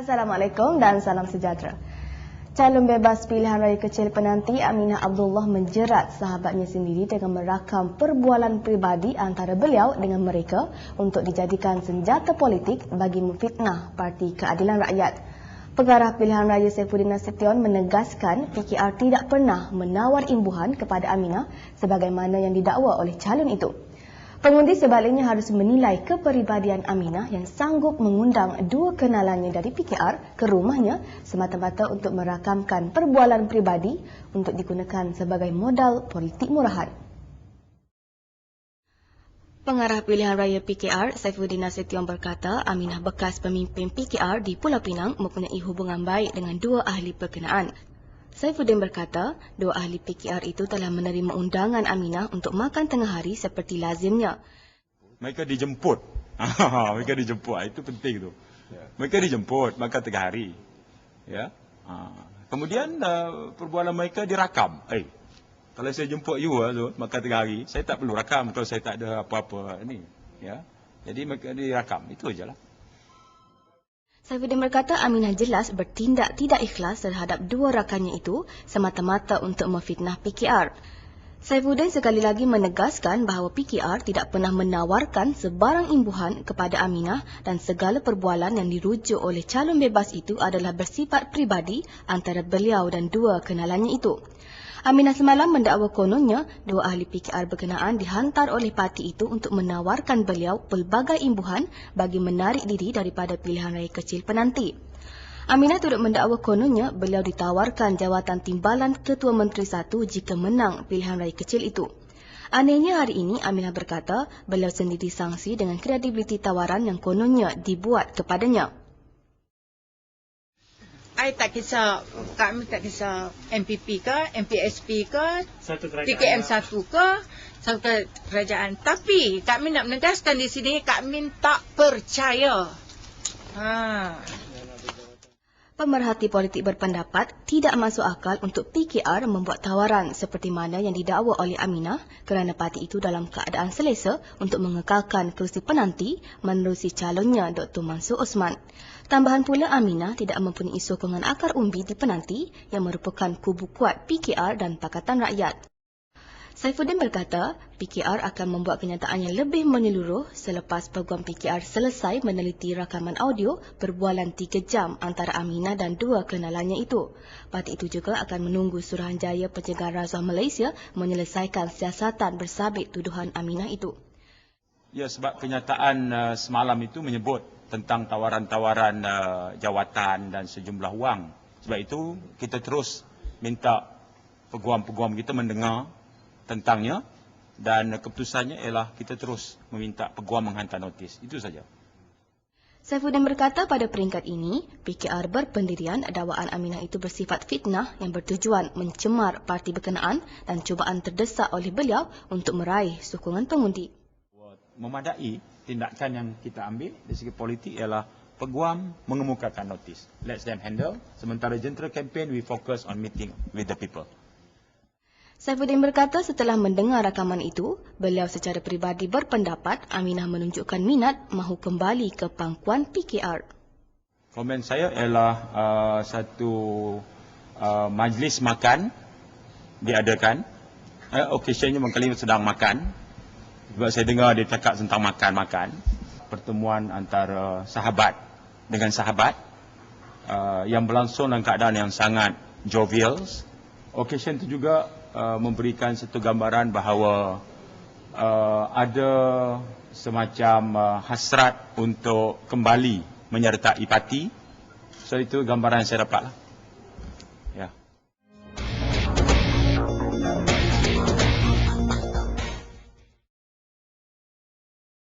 Assalamualaikum dan salam sejahtera. Calon bebas pilihan raya kecil penanti Aminah Abdullah menjerat sahabatnya sendiri dengan merakam perbualan peribadi antara beliau dengan mereka untuk dijadikan senjata politik bagi memfitnah Parti Keadilan Rakyat. Pengarah pilihan raya Saifuddin Nasution menegaskan PKR tidak pernah menawar imbuhan kepada Aminah sebagaimana yang didakwa oleh calon itu. Pengundi sebaliknya harus menilai kepribadian Aminah yang sanggup mengundang dua kenalannya dari PKR ke rumahnya semata-mata untuk merakamkan perbualan peribadi untuk digunakan sebagai modal politik murahan. Pengarah pilihan raya PKR Saifuddin Nasution berkata Aminah bekas pemimpin PKR di Pulau Pinang mempunyai hubungan baik dengan dua ahli berkenaan. Saifuddin berkata, dua ahli PKR itu telah menerima undangan Aminah untuk makan tengah hari seperti lazimnya. Mereka dijemput. Mereka dijemput. Itu penting tu. Mereka dijemput makan tengah hari. Ya. Kemudian perbualan mereka dirakam. Kalau saya jemput you makan tengah hari, saya tak perlu rakam kalau saya tak ada apa-apa ni. Ya. Jadi mereka dirakam. Itu ajalah. Saifuddin berkata Aminah jelas bertindak tidak ikhlas terhadap dua rakannya itu semata-mata untuk memfitnah PKR. Saifuddin sekali lagi menegaskan bahawa PKR tidak pernah menawarkan sebarang imbuhan kepada Aminah dan segala perbualan yang dirujuk oleh calon bebas itu adalah bersifat pribadi antara beliau dan dua kenalannya itu. Aminah semalam mendakwa kononnya dua ahli PKR berkenaan dihantar oleh parti itu untuk menawarkan beliau pelbagai imbuhan bagi menarik diri daripada pilihan raya kecil penanti. Aminah turut mendakwa kononnya beliau ditawarkan jawatan timbalan Ketua Menteri 1 jika menang pilihan raya kecil itu. Anehnya hari ini Aminah berkata beliau sendiri sangsi dengan kredibiliti tawaran yang kononnya dibuat kepadanya. Tak kisah, kami tak kisah MPP ke, MPSP ke, TKM 1 ke, satu kerajaan. Tapi kami nak menegaskan di sini, kami tak percaya. Pemerhati politik berpendapat tidak masuk akal untuk PKR membuat tawaran seperti mana yang didakwa oleh Aminah kerana parti itu dalam keadaan selesa untuk mengekalkan kerusi penanti menerusi calonnya Dr. Mansur Osman. Tambahan pula Aminah tidak mempunyai sokongan akar umbi di penanti yang merupakan kubu kuat PKR dan Pakatan Rakyat. Saifuddin berkata, PKR akan membuat kenyataan yang lebih menyeluruh selepas peguam PKR selesai meneliti rakaman audio perbualan 3 jam antara Aminah dan dua kenalannya itu. Parti itu juga akan menunggu Suruhanjaya Pencegahan Rasuah Malaysia menyelesaikan siasatan bersabit tuduhan Aminah itu. Ya, sebab kenyataan semalam itu menyebut tentang tawaran-tawaran jawatan dan sejumlah wang. Sebab itu kita terus minta peguam-peguam kita mendengar tentangnya dan keputusannya ialah kita terus meminta peguam menghantar notis. Itu saja. Saifuddin berkata pada peringkat ini, PKR berpendirian dakwaan Aminah itu bersifat fitnah yang bertujuan mencemar parti berkenaan dan cubaan terdesak oleh beliau untuk meraih sokongan pengundi. Memadai tindakan yang kita ambil dari segi politik ialah peguam mengemukakan notis. Let them handle. Sementara general campaign we focus on meeting with the people. Saifuddin berkata setelah mendengar rakaman itu, beliau secara peribadi berpendapat Aminah menunjukkan minat mahu kembali ke pangkuan PKR. Komen saya ialah satu majlis makan diadakan. Occasionnya mungkin sedang makan. Sebab saya dengar dia cakap tentang makan-makan. Pertemuan antara sahabat dengan sahabat yang berlangsung dalam keadaan yang sangat jovial. Occasion itu juga memberikan satu gambaran bahawa ada semacam hasrat untuk kembali menyertai parti. So itu gambaran yang saya dapatlah.